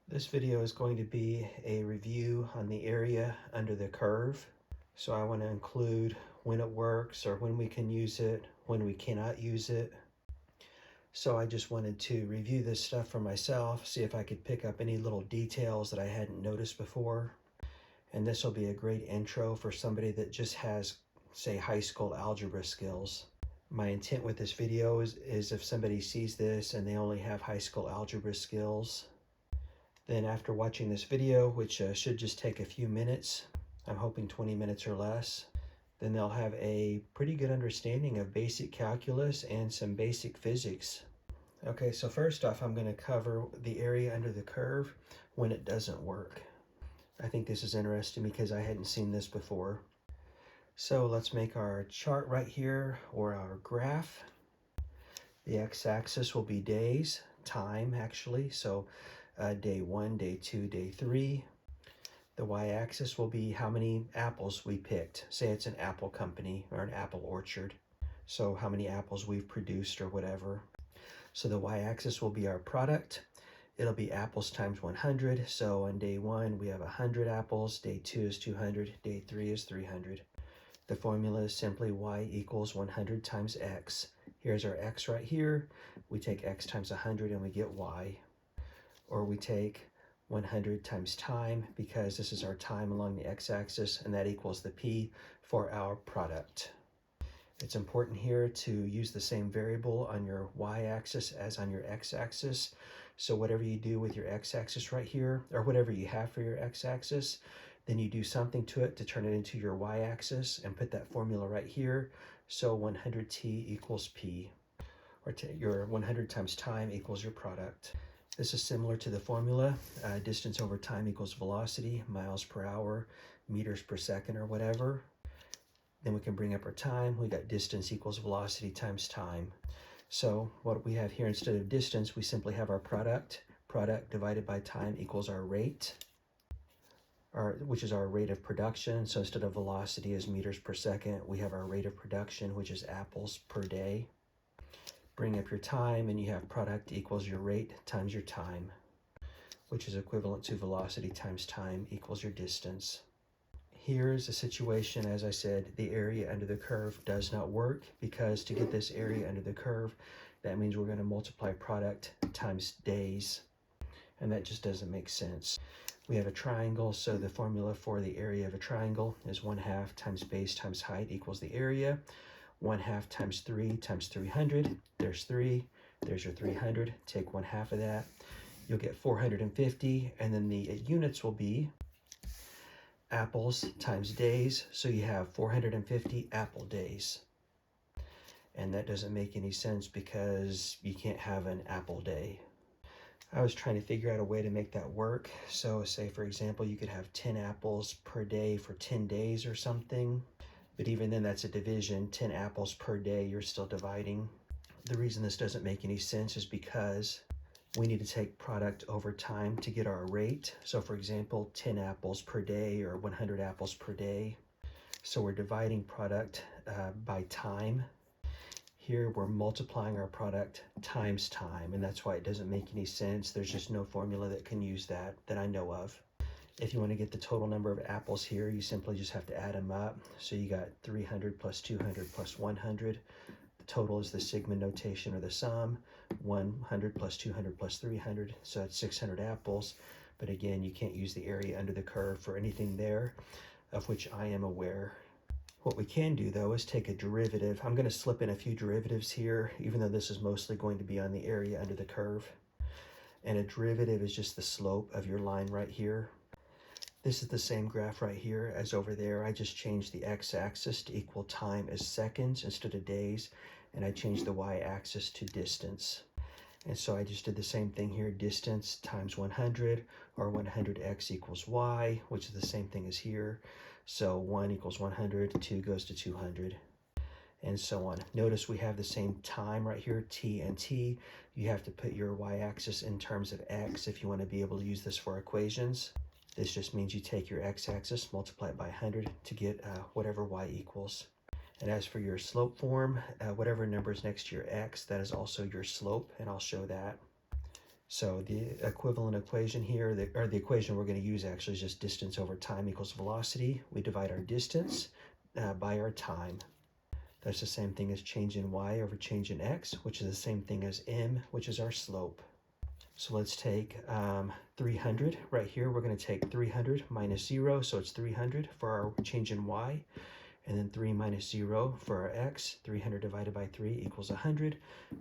This video is going to be a review on the area under the curve. So I want to include when it works or when we can use it, when we cannot use it. So I just wanted to review this stuff for myself, see if I could pick up any little details that I hadn't noticed before. And this will be a great intro for somebody that just has, say, high school algebra skills. My intent with this video is if somebody sees this and they only have high school algebra skills, then after watching this video, which should just take a few minutes, I'm hoping 20 minutes or less, then they'll have a pretty good understanding of basic calculus and some basic physics. Okay, so first off, I'm going to cover the area under the curve when it doesn't work. I think this is interesting because I hadn't seen this before. So let's make our chart right here, or our graph. The x-axis will be days, time actually, so day 1, day 2, day 3. The y-axis will be how many apples we picked. Say it's an apple company or an apple orchard. So how many apples we've produced or whatever. So the y-axis will be our product. It'll be apples times 100. So on day 1, we have 100 apples. Day 2 is 200. Day 3 is 300. The formula is simply y equals 100 times x. Here's our x right here. We take x times 100 and we get y. Or we take 100 times time, because this is our time along the x-axis, and that equals the p for our product. It's important here to use the same variable on your y-axis as on your x-axis. So whatever you do with your x-axis right here, or whatever you have for your x-axis, then you do something to it to turn it into your y-axis and put that formula right here. So 100t equals p, or your 100 times time equals your product. This is similar to the formula, distance over time equals velocity, miles per hour, meters per second, or whatever. Then we can bring up our time. We got distance equals velocity times time. So what we have here, instead of distance, we simply have our product. Product divided by time equals our rate, which is our rate of production. So instead of velocity as meters per second, we have our rate of production, which is apples per day. Bring up your time, and you have product equals your rate times your time, which is equivalent to velocity times time equals your distance. Here's a situation, as I said, the area under the curve does not work, because to get this area under the curve, that means we're going to multiply product times days, and that just doesn't make sense. We have a triangle, so the formula for the area of a triangle is 1/2 times base times height equals the area. 1/2 times 3 times 300, there's 3, there's your 300, take 1/2 of that, you'll get 450, and then the units will be apples times days, so you have 450 apple days. And that doesn't make any sense because you can't have an apple day. I was trying to figure out a way to make that work. So say, for example, you could have 10 apples per day for 10 days or something. But even then, that's a division. 10 apples per day, you're still dividing. The reason this doesn't make any sense is because we need to take product over time to get our rate. So for example, 10 apples per day or 100 apples per day. So we're dividing product by time. Here we're multiplying our product times time, and that's why it doesn't make any sense. There's just no formula that can use that I know of. If you want to get the total number of apples here, you simply just have to add them up. So you got 300 plus 200 plus 100. The total is the sigma notation, or the sum. 100 plus 200 plus 300, so that's 600 apples. But again, you can't use the area under the curve for anything there, of which I am aware. What we can do, though, is take a derivative. I'm going to slip in a few derivatives here, even though this is mostly going to be on the area under the curve. And a derivative is just the slope of your line right here. This is the same graph right here as over there. I just changed the x-axis to equal time as seconds instead of days, and I changed the y-axis to distance. And so I just did the same thing here, distance times 100, or 100x equals y, which is the same thing as here. So 1 equals 100, 2 goes to 200, and so on. Notice we have the same time right here, t and t. You have to put your y-axis in terms of x if you want to be able to use this for equations. This just means you take your x-axis, multiply it by 100 to get whatever y equals. And as for your slope form, whatever number is next to your x, that is also your slope, and I'll show that. So the equivalent equation here, or the equation we're going to use actually is just distance over time equals velocity. We divide our distance by our time. That's the same thing as change in y over change in x, which is the same thing as m, which is our slope. So let's take 300 right here. We're going to take 300 minus 0, so it's 300 for our change in y. And then 3 minus 0 for our x. 300 divided by 3 equals 100,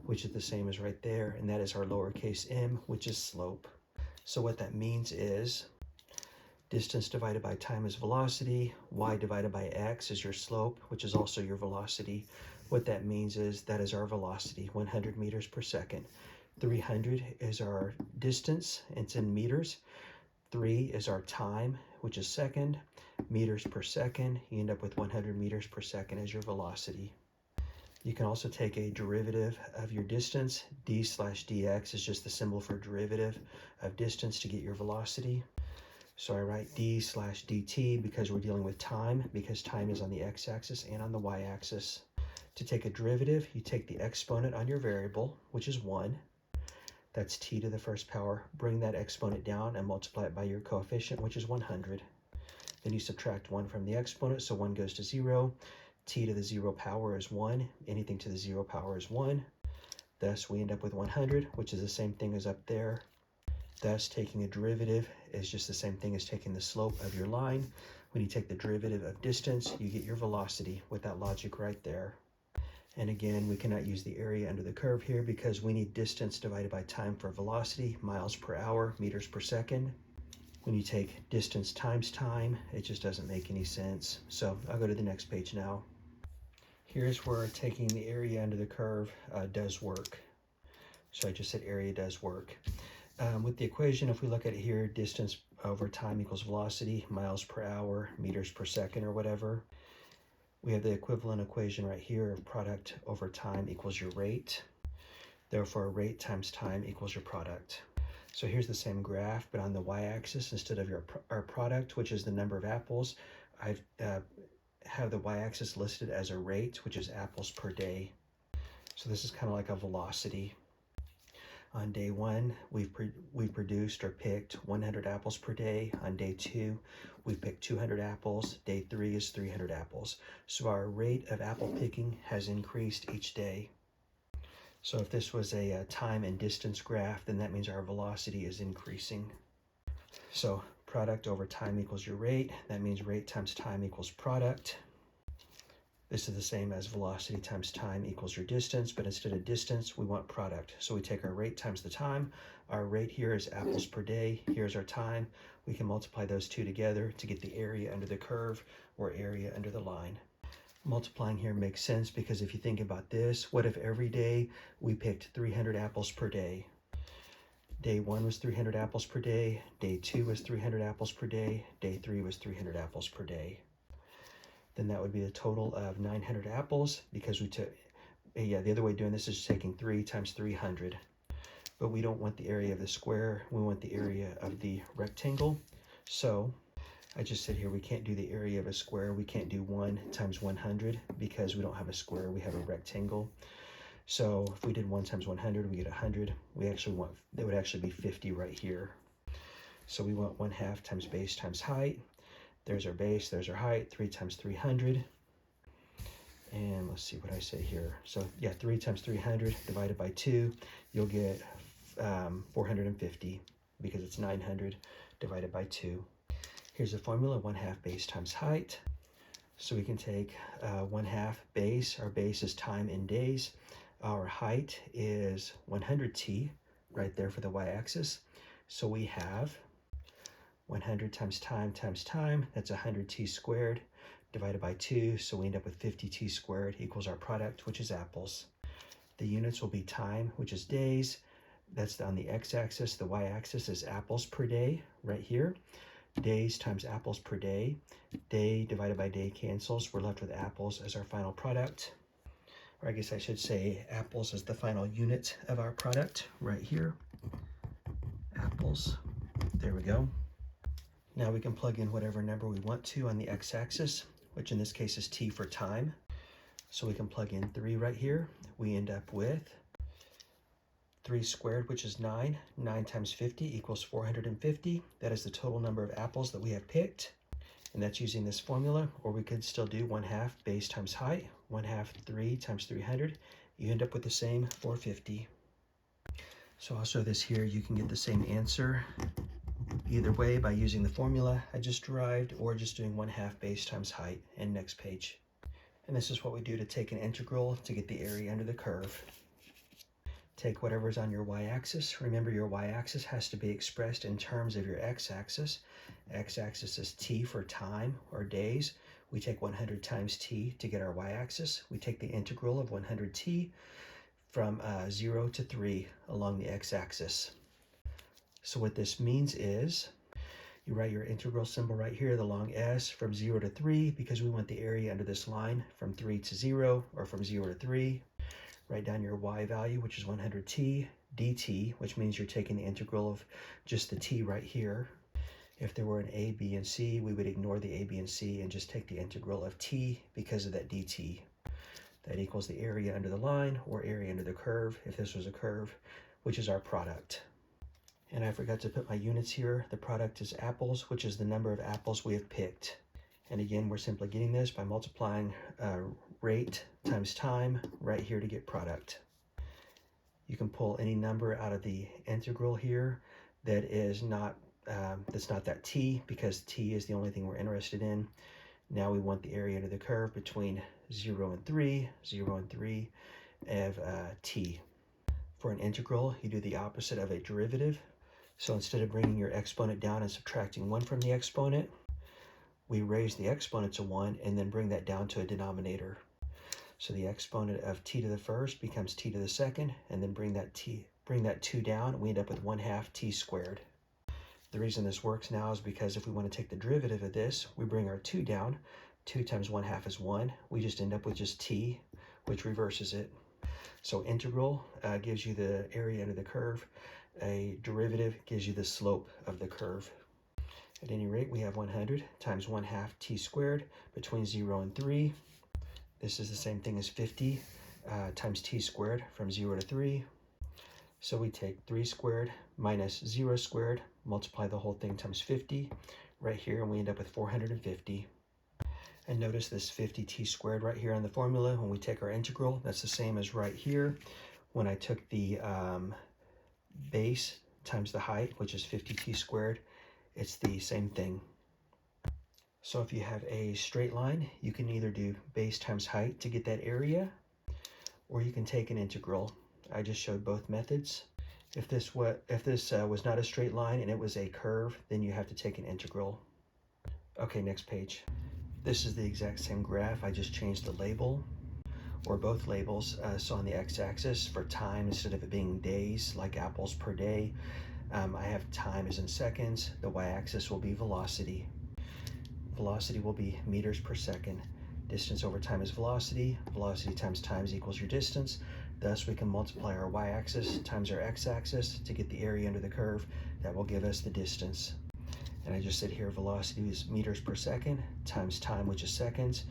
which is the same as right there. And that is our lowercase m, which is slope. So what that means is distance divided by time is velocity. Y divided by x is your slope, which is also your velocity. What that means is that is our velocity, 100 meters per second. 300 is our distance, it's in meters. 3 is our time, which is second. Meters per second, you end up with 100 meters per second as your velocity. You can also take a derivative of your distance. D slash dx is just the symbol for derivative of distance to get your velocity. So I write d slash dt because we're dealing with time, because time is on the x-axis and on the y-axis. To take a derivative, you take the exponent on your variable, which is 1. That's t to the first power. Bring that exponent down and multiply it by your coefficient, which is 100. Then you subtract 1 from the exponent, so 1 goes to 0. T to the 0 power is 1. Anything to the 0 power is 1. Thus, we end up with 100, which is the same thing as up there. Thus, taking a derivative is just the same thing as taking the slope of your line. When you take the derivative of distance, you get your velocity with that logic right there. And again, we cannot use the area under the curve here because we need distance divided by time for velocity, miles per hour, meters per second. When you take distance times time, it just doesn't make any sense. So I'll go to the next page now. Here's where taking the area under the curve does work. So I just said area does work. With the equation, if we look at it here, distance over time equals velocity, miles per hour, meters per second, or whatever. We have the equivalent equation right here of product over time equals your rate. Therefore, rate times time equals your product. So here's the same graph, but on the y-axis, instead of our product, which is the number of apples, I have the y-axis listed as a rate, which is apples per day. So this is kind of like a velocity. On day 1, we've produced or picked 100 apples per day. On day 2, we picked 200 apples. Day 3 is 300 apples. So our rate of apple picking has increased each day. So if this was a time and distance graph, then that means our velocity is increasing. So product over time equals your rate. That means rate times time equals product. This is the same as velocity times time equals your distance, but instead of distance, we want product. So we take our rate times the time. Our rate here is apples per day. Here's our time. We can multiply those two together to get the area under the curve or area under the line. Multiplying here makes sense because if you think about this, what if every day we picked 300 apples per day? Day 1 was 300 apples per day. Day 2 was 300 apples per day. Day 3 was 300 apples per day. Then that would be a total of 900 apples because we took, the other way of doing this is taking 3 times 300. But we don't want the area of the square, we want the area of the rectangle. So I just said here we can't do the area of a square, we can't do 1 times 100 because we don't have a square, we have a rectangle. So if we did 1 times 100, we get 100. We actually want, it would actually be 50 right here. So we want 1/2 times base times height. There's our base, there's our height, 3 times 300. And let's see what I say here. So yeah, 3 times 300 divided by 2, you'll get 450 because it's 900 divided by 2. Here's the formula, 1/2 base times height. So we can take 1/2 base, our base is time in days. Our height is 100t, right there for the y-axis. So we have 100 times time, that's 100t squared, divided by 2, so we end up with 50t squared equals our product, which is apples. The units will be time, which is days. That's on the x-axis. The y-axis is apples per day, right here. Days times apples per day. Day divided by day cancels. We're left with apples as our final product. Or I guess I should say apples as the final unit of our product, right here. Apples. There we go. Now we can plug in whatever number we want to on the x-axis, which in this case is t for time. So we can plug in 3 right here. We end up with 3 squared, which is 9. 9 times 50 equals 450. That is the total number of apples that we have picked. And that's using this formula, or we could still do 1/2 base times height, 1/2 3 times 300. You end up with the same 450. So I'll show this here. You can get the same answer either way by using the formula I just derived, or just doing 1/2 base times height. And next page. And this is what we do to take an integral to get the area under the curve. Take whatever's on your y-axis. Remember, your y-axis has to be expressed in terms of your x-axis. X-axis is t for time or days. We take 100 times t to get our y-axis. We take the integral of 100t from 0 to 3 along the x-axis. So what this means is, you write your integral symbol right here, the long s, from 0 to 3, because we want the area under this line from 3 to 0, or from 0 to 3. Write down your y value, which is 100t, dt, which means you're taking the integral of just the t right here. If there were an a, b, and c, we would ignore the a, b, and c and just take the integral of t because of that dt. That equals the area under the line, or area under the curve, if this was a curve, which is our product. And I forgot to put my units here. The product is apples, which is the number of apples we have picked. And again, we're simply getting this by multiplying rate times time right here to get product. You can pull any number out of the integral here that is not that's not that t, because t is the only thing we're interested in. Now we want the area under the curve between 0 and 3, 0 and 3 of t. For an integral, you do the opposite of a derivative. So instead of bringing your exponent down and subtracting 1 from the exponent, we raise the exponent to 1 and then bring that down to a denominator. So the exponent of t to the first becomes t to the second, and then bring that 2 down, we end up with 1/2 t squared. The reason this works now is because if we want to take the derivative of this, we bring our 2 down. 2 times 1/2 is 1. We just end up with just t, which reverses it. So integral gives you the area under the curve. A derivative gives you the slope of the curve. At any rate, we have 100 times 1/2 t squared between 0 and 3. This is the same thing as 50 times t squared from 0 to 3. So we take 3 squared minus 0 squared, multiply the whole thing times 50 right here, and we end up with 450. And notice this 50t squared right here on the formula. When we take our integral, that's the same as right here when I took the base times the height, which is 50t squared. It's the same thing. So if you have a straight line, you can either do base times height to get that area, or you can take an integral. I just showed both methods. If this was not a straight line and it was a curve, then you have to take an integral. Okay, next page. This is the exact same graph. I just changed the label, or both labels. So on the x-axis for time, instead of it being days, like apples per day, I have time as in seconds. The y-axis will be velocity. Velocity will be meters per second. Distance over time is velocity. Velocity times time equals your distance. Thus, we can multiply our y-axis times our x-axis to get the area under the curve. That will give us the distance. And I just said here, velocity is meters per second times time, which is seconds.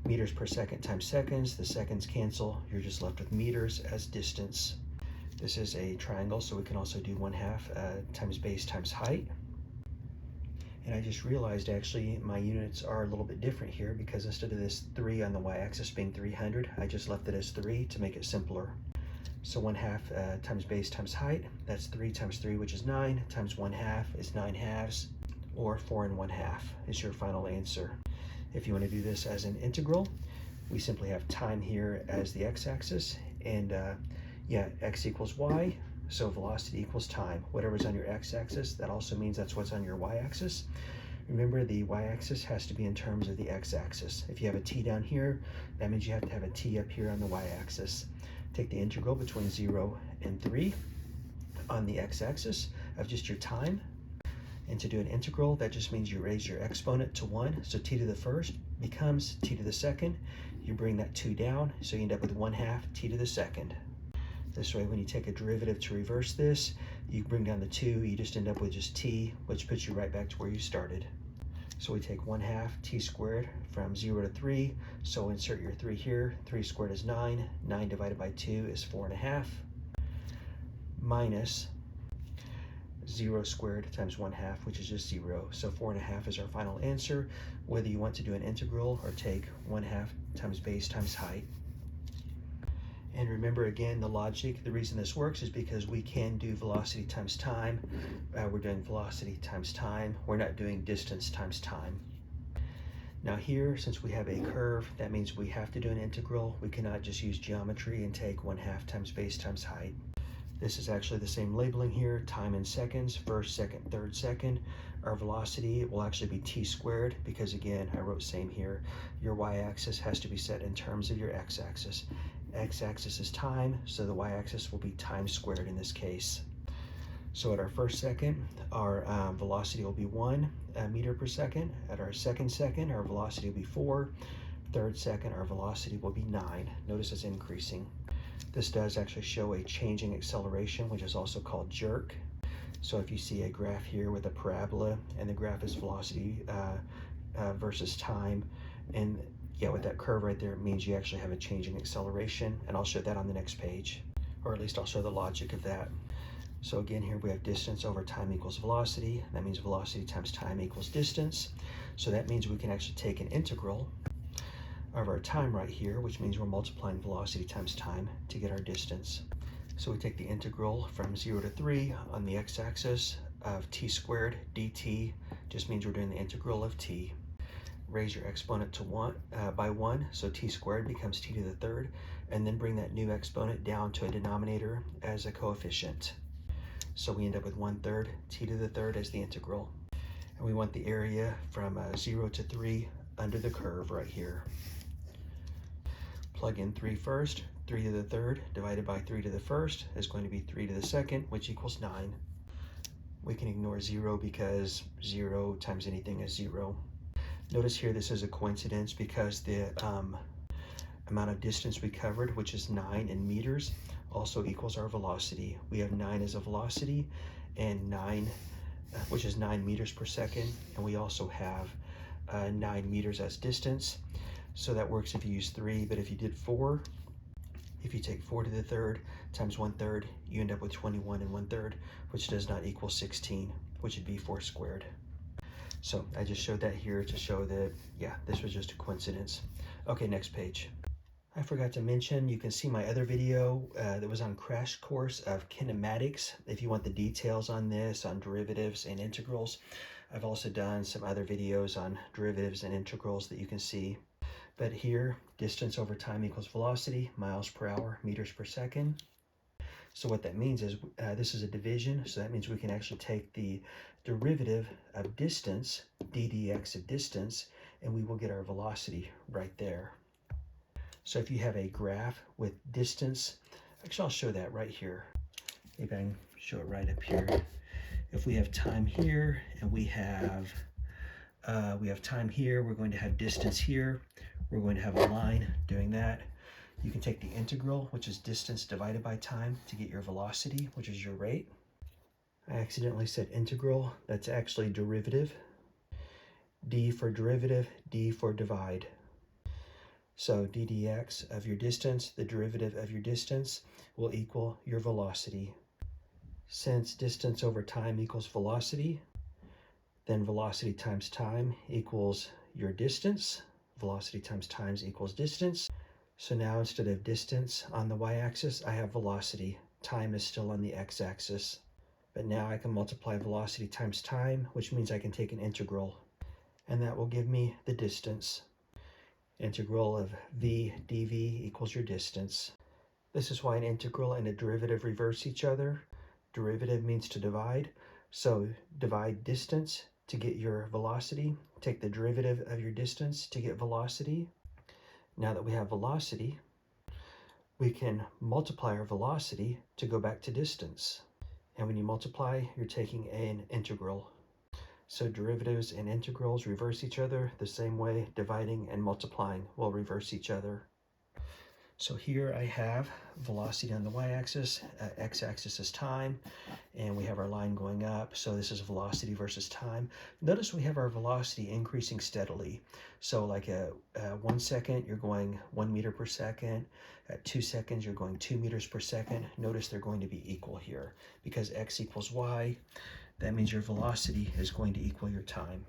Meters per second times seconds. The seconds cancel. You're just left with meters as distance. This is a triangle, so we can also do 1/2 times base times height. And I just realized actually my units are a little bit different here, because instead of this 3 on the y-axis being 300, I just left it as 3 to make it simpler. So 1/2 times base times height, that's 3 times 3, which is 9, times 1/2 is 9 halves, or 4 1/2 is your final answer. If you want to do this as an integral, we simply have time here as the x-axis, and x equals y. So velocity equals time. Whatever's on your x-axis, that also means that's what's on your y-axis. Remember, the y-axis has to be in terms of the x-axis. If you have a t down here, that means you have to have a t up here on the y-axis. Take the integral between 0 and 3 on the x-axis of just your time. And to do an integral, that just means you raise your exponent to 1. So t to the first becomes t to the second. You bring that 2 down, so you end up with 1/2 t to the second. This way, when you take a derivative to reverse this, you bring down the 2, you just end up with just t, which puts you right back to where you started. So we take 1/2 t squared from 0 to 3, so insert your 3 here. 3 squared is 9, 9 divided by 2 is 4 1/2. minus 0 squared times 1/2, which is just 0. So 4.5 is our final answer, whether you want to do an integral or take 1/2 times base times height. And remember again, the logic, the reason this works is because we can do velocity times time. We're doing velocity times time. We're not doing distance times time. Now here, since we have a curve, that means we have to do an integral. We cannot just use geometry and take 1/2 times base times height. This is actually the same labeling here, time in seconds, first, second, third second. Our velocity will actually be t squared because again, I wrote same here. Your y-axis has to be set in terms of your x-axis. X-axis is time, so the y-axis will be time squared in this case. So at our first second, our velocity will be 1 meter per second. At our second second, our velocity will be 4. Third second, our velocity will be 9. Notice it's increasing. This does actually show a changing acceleration, which is also called jerk. So if you see a graph here with a parabola, and the graph is velocity versus time, and yeah, with that curve right there, it means you actually have a changing acceleration, and I'll show that on the next page, or at least I'll show the logic of that. So again, here we have distance over time equals velocity. That means velocity times time equals distance. So that means we can actually take an integral of our time right here, which means we're multiplying velocity times time to get our distance. So we take the integral from 0 to 3 on the x-axis of t squared dt, just means we're doing the integral of t. Raise your exponent to by 1, so t squared becomes t to the third, and then bring that new exponent down to a denominator as a coefficient. So we end up with 1/3 t to the third as the integral. And we want the area from 0 to 3 under the curve right here. Plug in 3 first, 3 to the third divided by 3 to the first is going to be 3 to the second, which equals 9. We can ignore 0 because 0 times anything is 0. Notice here this is a coincidence because the amount of distance we covered, which is 9 in meters, also equals our velocity. We have 9 as a velocity and 9, which is 9 meters per second, and we also have 9 meters as distance. So that works if you use 3, but if you did 4, if you take 4 to the third times 1/3, you end up with 21 and 1/3, which does not equal 16, which would be 4 squared. So I just showed that here to show that, yeah, this was just a coincidence. Okay, next page. I forgot to mention, you can see my other video that was on crash course of kinematics. If you want the details on this, on derivatives and integrals, I've also done some other videos on derivatives and integrals that you can see. But here, distance over time equals velocity, miles per hour, meters per second. So what that means is this is a division, so that means we can actually take the derivative of distance, d dx of distance, and we will get our velocity right there. So if you have a graph with distance, actually I'll show that right here. Maybe I can show it right up here. If we have time here and we have time here, we're going to have distance here. We're going to have a line doing that. You can take the integral, which is distance divided by time, to get your velocity, which is your rate. I accidentally said integral. That's actually derivative. D for derivative, D for divide. So d dx of your distance, the derivative of your distance, will equal your velocity. Since distance over time equals velocity, then velocity times time equals your distance. Velocity times time equals distance. So now instead of distance on the y-axis, I have velocity. Time is still on the x-axis. But now I can multiply velocity times time, which means I can take an integral. And that will give me the distance. Integral of v dv equals your distance. This is why an integral and a derivative reverse each other. Derivative means to divide. So divide distance to get your velocity. Take the derivative of your distance to get velocity. Now that we have velocity, we can multiply our velocity to go back to distance. And when you multiply, you're taking an integral. So derivatives and integrals reverse each other the same way dividing and multiplying will reverse each other. So here I have velocity on the y-axis, x-axis is time, and we have our line going up. So this is velocity versus time. Notice we have our velocity increasing steadily. So like at 1 second, you're going 1 meter per second. At 2 seconds, you're going 2 meters per second. Notice they're going to be equal here because x equals y. That means your velocity is going to equal your time.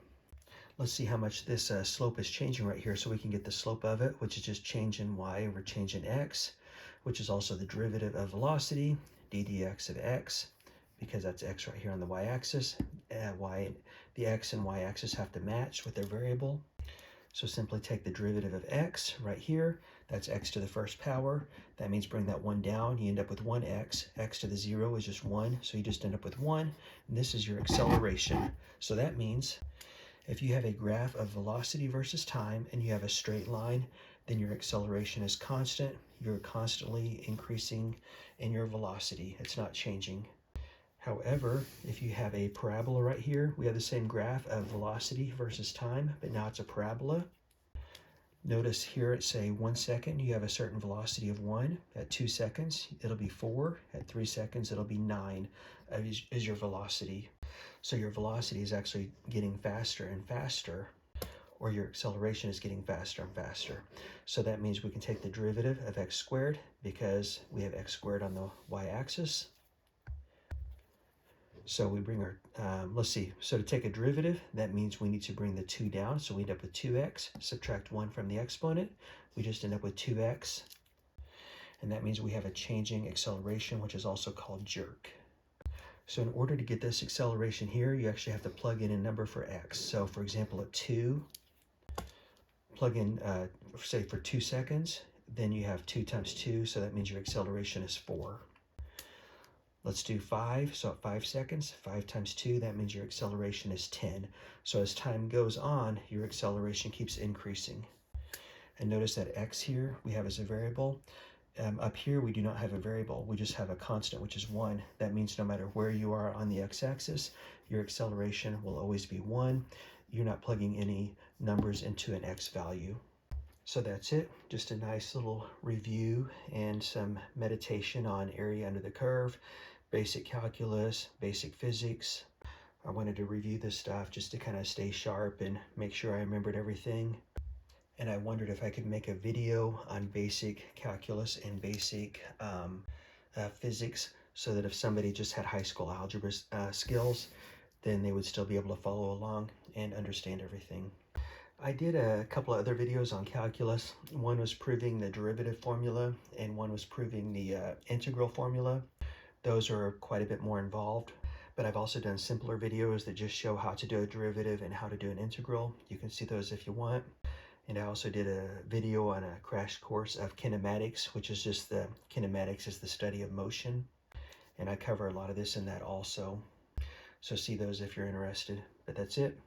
Let's see how much this slope is changing right here so we can get the slope of it, which is just change in y over change in x, which is also the derivative of velocity, d dx of x, because that's x right here on the y-axis. The x and y-axis have to match with their variable. So simply take the derivative of x right here. That's x to the first power. That means bring that 1 down. You end up with 1x. X to the 0 is just 1, so you just end up with 1. And this is your acceleration. So that means if you have a graph of velocity versus time and you have a straight line, then your acceleration is constant. You're constantly increasing in your velocity. It's not changing. However, if you have a parabola right here, we have the same graph of velocity versus time, but now it's a parabola. Notice here at say 1 second, you have a certain velocity of 1. At 2 seconds, it'll be 4. At 3 seconds, it'll be 9 is your velocity. So your velocity is actually getting faster and faster, or your acceleration is getting faster and faster. So that means we can take the derivative of x squared because we have x squared on the y-axis. So we bring our, let's see, so to take a derivative, that means we need to bring the 2 down. So we end up with 2x, subtract 1 from the exponent. We just end up with 2x. And that means we have a changing acceleration, which is also called jerk. So in order to get this acceleration here, you actually have to plug in a number for x. So for example, at 2, plug in, say for 2 seconds, then you have 2 times 2, so that means your acceleration is 4. Let's do 5, so at 5 seconds, 5 times 2, that means your acceleration is 10. So as time goes on, your acceleration keeps increasing. And notice that x here we have as a variable. Up here we do not have a variable, we just have a constant, which is 1. That means no matter where you are on the x-axis, your acceleration will always be 1. You're not plugging any numbers into an x value. So that's it, just a nice little review and some meditation on area under the curve, basic calculus, basic physics. I wanted to review this stuff just to kind of stay sharp and make sure I remembered everything. And I wondered if I could make a video on basic calculus and basic physics so that if somebody just had high school algebra skills, then they would still be able to follow along and understand everything. I did a couple of other videos on calculus. One was proving the derivative formula and one was proving the integral formula. Those are quite a bit more involved, but I've also done simpler videos that just show how to do a derivative and how to do an integral. You can see those if you want. And I also did a video on a crash course of kinematics, which is just kinematics is the study of motion. And I cover a lot of this in that also. So see those if you're interested. But that's it.